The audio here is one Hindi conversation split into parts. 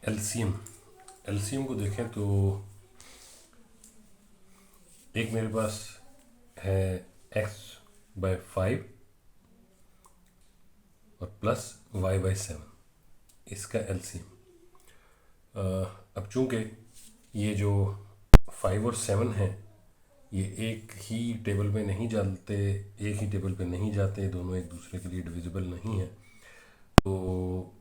एलसीएम को देखें तो एक मेरे पास है x/5 और प्लस y/7, इसका एलसीएम। अब चूंकि ये जो 5 और 7 हैं ये एक ही टेबल पे नहीं जाते, दोनों एक दूसरे के लिए डिविजिबल नहीं है। तो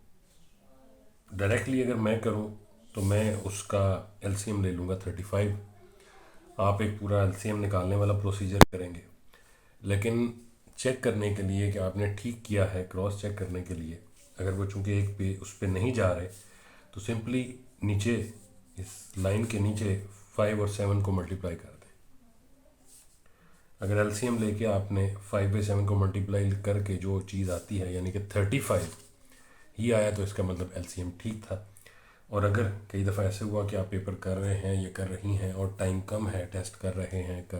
डायरेक्टली अगर मैं करूं तो मैं उसका एलसीएम ले लूँगा 35। आप एक पूरा एलसीएम निकालने वाला प्रोसीजर करेंगे, लेकिन चेक करने के लिए कि आपने ठीक किया है, क्रॉस चेक करने के लिए, अगर वो चूंकि एक पे उस पे नहीं जा रहे तो सिंपली नीचे इस लाइन के नीचे 5 और 7 को मल्टीप्लाई कर दें। अगर एलसीएम लेके आपने 5/7 को मल्टीप्लाई करके जो चीज़ आती है यानी कि 35 ही आया तो इसका मतलब एलसीएम ठीक था। और अगर कई दफ़ा ऐसे हुआ कि आप पेपर कर रहे हैं या कर रही हैं और टाइम कम है, टेस्ट कर रही हैं तो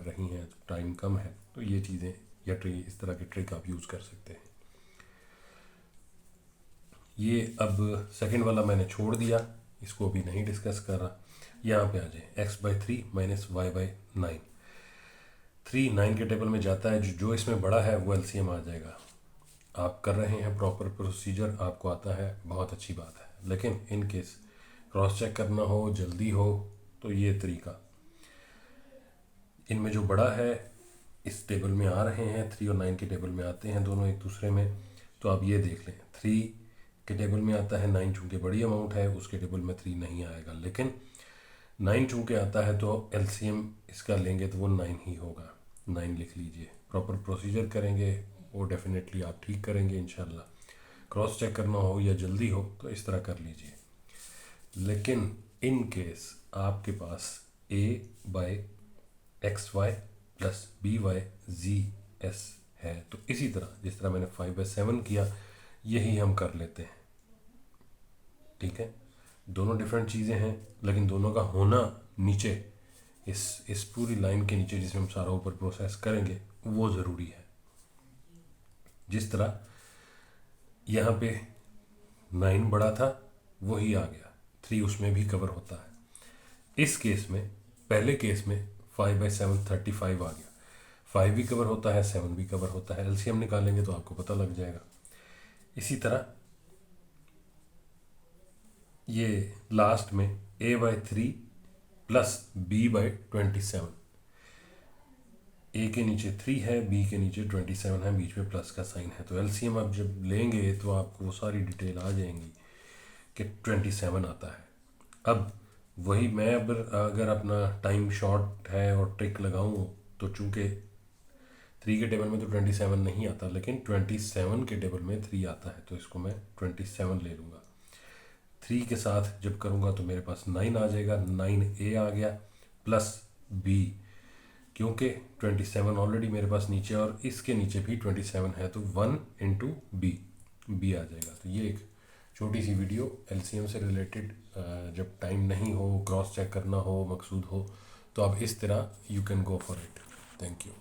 टाइम कम है, तो ये चीज़ें या इस तरह की ट्रिक आप यूज़ कर सकते हैं। ये अब सेकंड वाला मैंने छोड़ दिया, इसको अभी नहीं डिस्कस कर रहा। यहाँ पे आ जाए x/3 माइनस y/9। 3 9 के टेबल में जाता है, जो इसमें बड़ा है वो एलसीएम आ जाएगा। आप कर रहे हैं प्रॉपर प्रोसीजर, आपको आता है, बहुत अच्छी बात है। लेकिन इन केस क्रॉस चेक करना हो, जल्दी हो, तो ये तरीका, इनमें जो बड़ा है इस टेबल में आ रहे हैं, 3 और 9 के टेबल में आते हैं दोनों एक दूसरे में। तो आप ये देख लें, 3 के टेबल में आता है 9, चूँकि बड़ी अमाउंट है उसके टेबल में 3 नहीं आएगा, लेकिन 9 चूँकि आता है तो एलसीएम इसका लेंगे तो वो 9 ही होगा। 9 लिख लीजिए, प्रॉपर प्रोसीजर करेंगे वो डेफिनेटली आप ठीक करेंगे इंशाल्लाह। क्रॉस चेक करना हो या जल्दी हो तो इस तरह कर लीजिए। लेकिन इन केस आपके पास a/xy प्लस by/z है तो इसी तरह जिस तरह मैंने 5/7 किया यही हम कर लेते हैं। ठीक है, दोनों डिफरेंट चीज़ें हैं, लेकिन दोनों का होना नीचे इस पूरी लाइन के नीचे जिसमें हम सारा ऊपर प्रोसेस करेंगे वो ज़रूरी है। जिस तरह यहाँ पे 9 बड़ा था वही आ गया, 3 उसमें भी कवर होता है। इस केस में, पहले केस में 5/7 35 आ गया, 5 भी कवर होता है, 7 भी कवर होता है। एलसीएम निकालेंगे तो आपको पता लग जाएगा। इसी तरह ये लास्ट में a/3 प्लस b/27, ए के नीचे 3 है, बी के नीचे 27 है, बीच में प्लस का साइन है। तो एलसीएम आप जब लेंगे तो आपको वो सारी डिटेल आ जाएंगी कि 27 आता है। अब वही मैं अगर अपना टाइम शॉर्ट है और ट्रिक लगाऊं तो चूंकि 3 के टेबल में तो 27 नहीं आता, लेकिन 27 के टेबल में 3 आता है, तो इसको मैं 27 ले लूँगा। 3 के साथ जब करूँगा तो मेरे पास 9 आ जाएगा, 9a आ गया प्लस b, क्योंकि 27 ऑलरेडी मेरे पास नीचे और इसके नीचे भी 27 है तो 1 इंटू b आ जाएगा। तो ये एक छोटी सी वीडियो एलसीएम से रिलेटेड, जब टाइम नहीं हो, क्रॉस चेक करना हो, मकसूद हो, तो आप इस तरह you can go for it. Thank you.